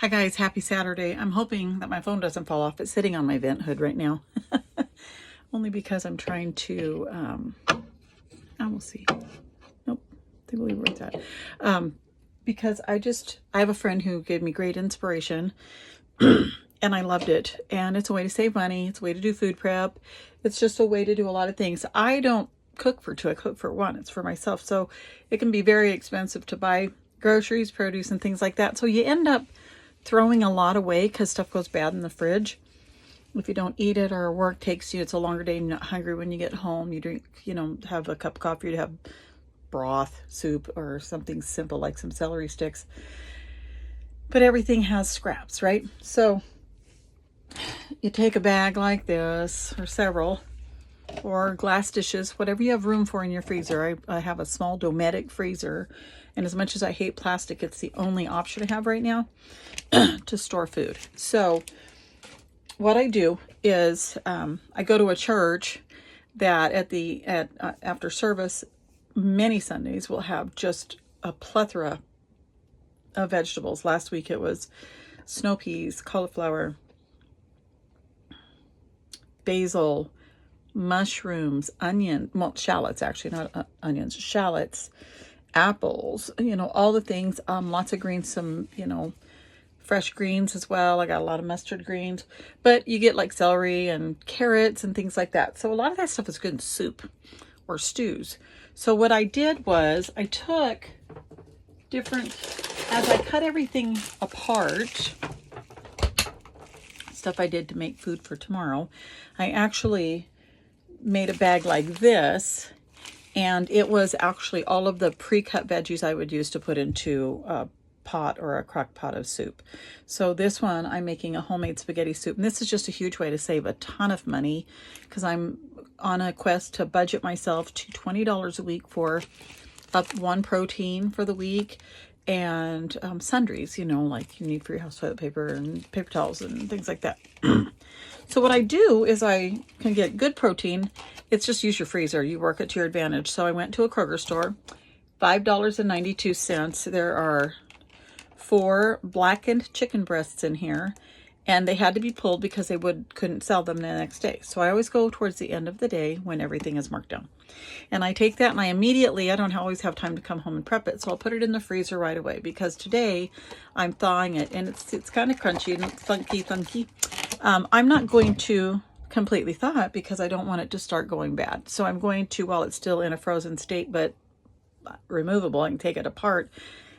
Hi guys, happy Saturday. I'm hoping that my phone doesn't fall off. It's sitting on my vent hood right now. Only because I'm trying to, we'll see. Nope, I believe where it's at. Because I have a friend who gave me great inspiration and I loved it. And it's a way to save money. It's a way to do food prep. It's just a way to do a lot of things. I don't cook for two, I cook for one. It's for myself. So it can be very expensive to buy groceries, produce, and things like that. So you end up throwing a lot away because stuff goes bad in the fridge. If you don't eat it or work takes you, it's a longer day and you're not hungry when you get home. You drink, have a cup of coffee, you have broth, soup, or something simple like some celery sticks. But everything has scraps, right? So you take a bag like this, or several, or glass dishes, whatever you have room for in your freezer. I have a small Dometic freezer, and as much as I hate plastic, it's the only option I have right now to store food. So what I do is I go to a church that after service, many Sundays will have just a plethora of vegetables. Last week it was snow peas, cauliflower, basil, mushrooms, shallots, actually, not onions, shallots, apples, all the things, lots of greens, some, fresh greens as well. I got a lot of mustard greens, but you get like celery and carrots and things like that. So a lot of that stuff is good in soup or stews. So what I did was I took as I cut everything apart, stuff I did to make food for tomorrow, I actually made a bag like this, and it was actually all of the pre-cut veggies I would use to put into a pot or a crock pot of soup. So this one, I'm making a homemade spaghetti soup, and this is just a huge way to save a ton of money because I'm on a quest to budget myself to $20 a week for up one protein for the week and sundries, like you need for your house toilet paper and paper towels and things like that. So what I do is I can get good protein. It's just use your freezer. You work it to your advantage. So I went to a Kroger store, $5.92. There are 4 blackened chicken breasts in here, and they had to be pulled because they couldn't sell them the next day. So I always go towards the end of the day when everything is marked down. And I take that and I don't always have time to come home and prep it. So I'll put it in the freezer right away because today I'm thawing it and it's kind of crunchy and funky. I'm not going to completely thaw it because I don't want it to start going bad. So I'm going to, while it's still in a frozen state but removable, I can take it apart.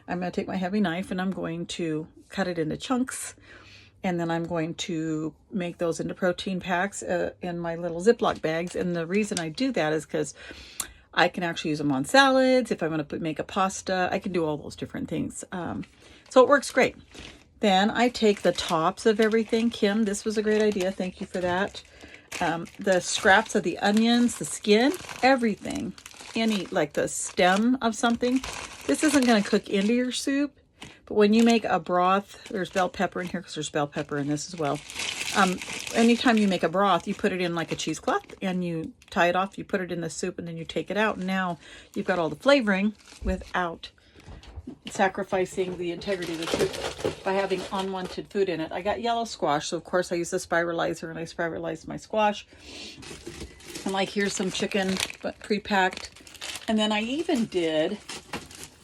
I'm going to take my heavy knife and I'm going to cut it into chunks. And then I'm going to make those into protein packs in my little Ziploc bags. And the reason I do that is because I can actually use them on salads. If I want to make a pasta, I can do all those different things. So it works great. Then I take the tops of everything. Kim, this was a great idea. Thank you for that. The scraps of the onions, the skin, everything. Like the stem of something. This isn't going to cook into your soup. But when you make a broth, there's bell pepper in here because there's bell pepper in this as well. Anytime you make a broth, you put it in like a cheesecloth and you tie it off, you put it in the soup, and then you take it out. And now you've got all the flavoring without sacrificing the integrity of the soup by having unwanted food in it. I got yellow squash, so of course I use the spiralizer and I spiralized my squash. And like here's some chicken, but pre-packed. And then I even did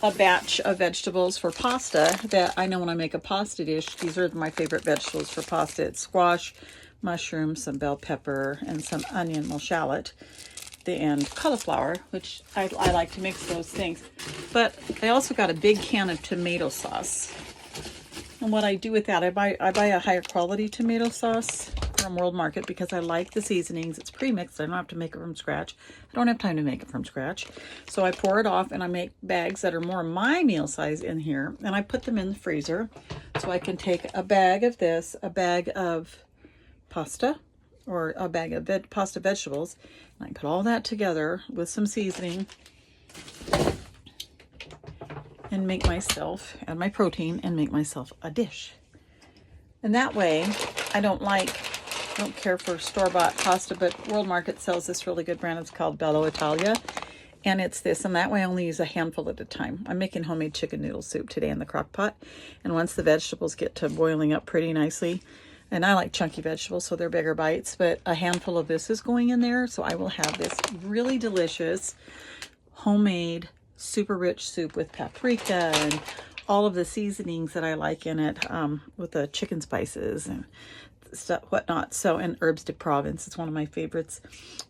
a batch of vegetables for pasta that I know when I make a pasta dish, these are my favorite vegetables for pasta. It's squash, mushrooms, some bell pepper, and some onion, shallot, and cauliflower, which I like to mix those things. But I also got a big can of tomato sauce. And what I do with that, I buy a higher quality tomato sauce from World Market because I like the seasonings. It's pre-mixed. I don't have to make it from scratch. I don't have time to make it from scratch. So I pour it off and I make bags that are more my meal size in here. And I put them in the freezer. So I can take a bag of this, a bag of pasta, or a bag of pasta vegetables. And I put all that together with some seasoning and add my protein and make myself a dish. And that way, I don't care for store-bought pasta, but World Market sells this really good brand. It's called Bello Italia. and it's this, and that way I only use a handful at a time. I'm making homemade chicken noodle soup today in the crock pot, and once the vegetables get to boiling up pretty nicely, and I like chunky vegetables, so they're bigger bites, but a handful of this is going in there, so I will have this really delicious homemade super rich soup with paprika and all of the seasonings that I like in it, with the chicken spices and stuff, whatnot. So, and herbs de Provence, it's one of my favorites.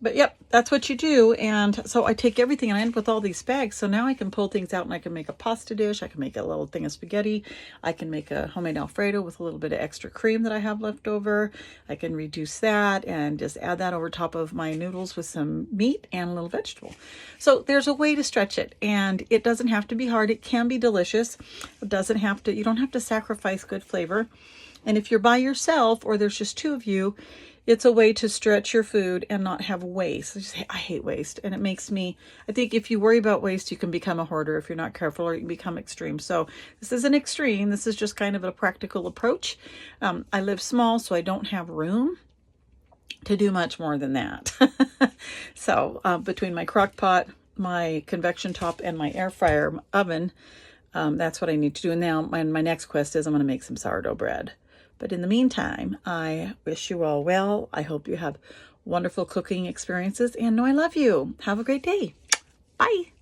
But yep, that's what you do. And so I take everything and I end up with all these bags. So now I can pull things out and I can make a pasta dish. I can make a little thing of spaghetti. I can make a homemade Alfredo with a little bit of extra cream that I have left over. I can reduce that and just add that over top of my noodles with some meat and a little vegetable. So there's a way to stretch it, and it doesn't have to be hard. It can be delicious. It doesn't have to, you don't have to sacrifice good flavor. And if you're by yourself or there's just two of you, it's a way to stretch your food and not have waste. I hate waste. And it makes me, I think if you worry about waste, you can become a hoarder if you're not careful, or you can become extreme. So this isn't extreme. This is just kind of a practical approach. I live small, so I don't have room to do much more than that. So between my crock pot, my convection top, and my air fryer oven, that's what I need to do. And now my next quest is I'm going to make some sourdough bread. But in the meantime, I wish you all well. I hope you have wonderful cooking experiences, and know I love you. Have a great day. Bye.